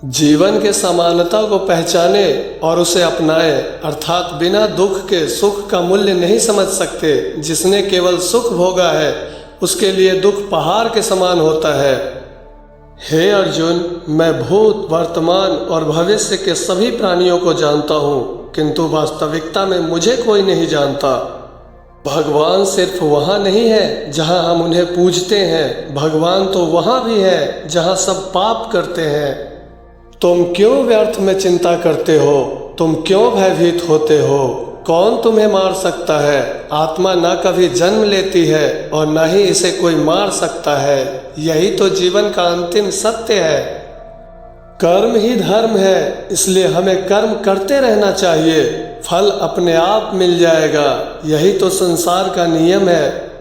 जीवन के समानता को पहचाने और उसे अपनाए, अर्थात बिना दुख के सुख का मूल्य नहीं समझ सकते। जिसने केवल सुख भोगा है उसके लिए दुख पहाड़ के समान होता है। हे अर्जुन, मैं भूत, वर्तमान और भविष्य के सभी प्राणियों को जानता हूँ, किंतु वास्तविकता में मुझे कोई नहीं जानता। भगवान सिर्फ वहाँ नहीं है जहाँ हम उन्हें पूजते हैं, भगवान तो वहाँ भी है जहाँ सब पाप करते हैं। तुम क्यों व्यर्थ में चिंता करते हो? तुम क्यों भयभीत होते हो? कौन तुम्हें मार सकता है? आत्मा न कभी जन्म लेती है और न ही इसे कोई मार सकता है। यही तो जीवन का अंतिम सत्य है। कर्म ही धर्म है, इसलिए हमें कर्म करते रहना चाहिए। फल अपने आप मिल जाएगा। यही तो संसार का नियम है।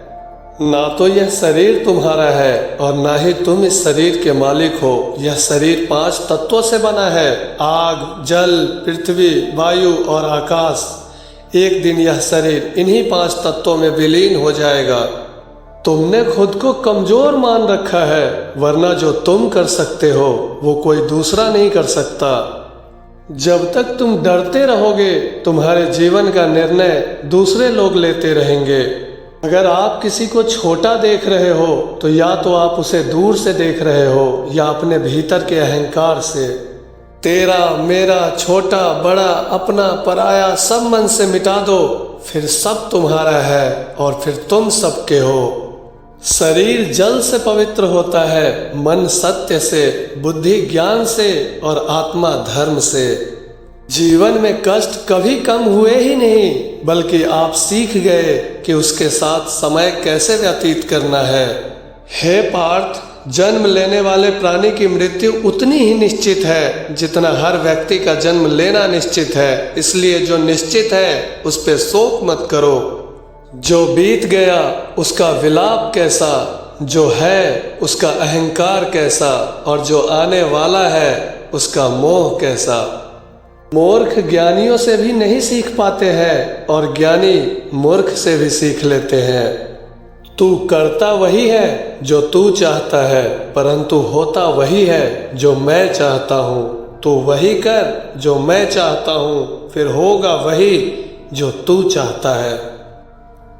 ना तो यह शरीर तुम्हारा है और ना ही तुम इस शरीर के मालिक हो। यह शरीर 5 तत्वों से बना है: आग, जल, पृथ्वी, वायु और आकाश। एक दिन यह शरीर इन्हीं 5 तत्वों में विलीन हो जाएगा। तुमने खुद को कमजोर मान रखा है, वरना जो तुम कर सकते हो वो कोई दूसरा नहीं कर सकता। जब तक तुम डरते रहोगे, तुम्हारे जीवन का निर्णय दूसरे लोग लेते रहेंगे। अगर आप किसी को छोटा देख रहे हो तो या तो आप उसे दूर से देख रहे हो या अपने भीतर के अहंकार से। तेरा, मेरा, छोटा, बड़ा, अपना, पराया सब मन से मिटा दो, फिर सब तुम्हारा है और फिर तुम सबके हो। शरीर जल से पवित्र होता है, मन सत्य से, बुद्धि ज्ञान से और आत्मा धर्म से। जीवन में कष्ट कभी कम हुए ही नहीं, बल्कि आप सीख गए कि उसके साथ समय कैसे व्यतीत करना है। हे पार्थ, जन्म लेने वाले प्राणी की मृत्यु उतनी ही निश्चित है जितना हर व्यक्ति का जन्म लेना निश्चित है। इसलिए जो निश्चित है उस पे शोक मत करो। जो बीत गया उसका विलाप कैसा, जो है उसका अहंकार कैसा, और जो आने वाला है उसका मोह कैसा। मूर्ख ज्ञानियों से भी नहीं सीख पाते हैं और ज्ञानी मूर्ख से भी सीख लेते हैं। तू करता वही है जो तू चाहता है, परंतु होता वही है जो मैं चाहता हूँ। तू वही कर जो मैं चाहता हूँ, फिर होगा वही जो तू चाहता है।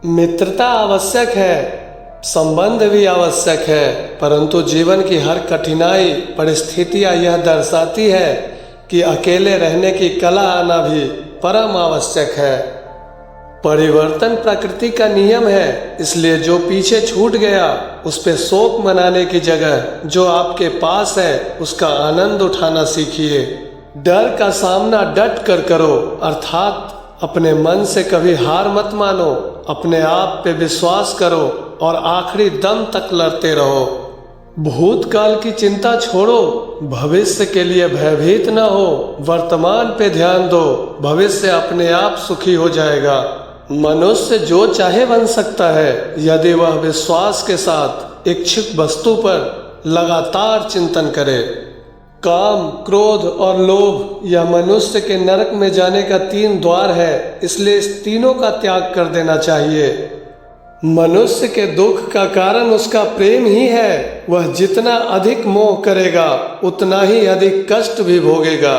मित्रता आवश्यक है, संबंध भी आवश्यक है, परंतु जीवन की हर कठिनाई, परिस्थितियाँ यह दर्शाती है कि अकेले रहने की कला आना भी परम आवश्यक है। परिवर्तन प्रकृति का नियम है, इसलिए जो पीछे छूट गया उस पे शोक मनाने की जगह जो आपके पास है उसका आनंद उठाना सीखिए। डर का सामना डट कर करो, अर्थात अपने मन से कभी हार मत मानो। अपने आप पे विश्वास करो और आखिरी दम तक लड़ते रहो। भूतकाल की चिंता छोड़ो, भविष्य के लिए भयभीत न हो। वर्तमान पे ध्यान दो, भविष्य अपने आप सुखी हो जाएगा। मनुष्य जो चाहे बन सकता है यदि वह विश्वास के साथ इच्छित वस्तु पर लगातार चिंतन करे। काम, क्रोध और लोभ यह मनुष्य के नरक में जाने का 3 द्वार है, इसलिए इस तीनों का त्याग कर देना चाहिए। मनुष्य के दुख का कारण उसका प्रेम ही है। वह जितना अधिक मोह करेगा उतना ही अधिक कष्ट भी भोगेगा।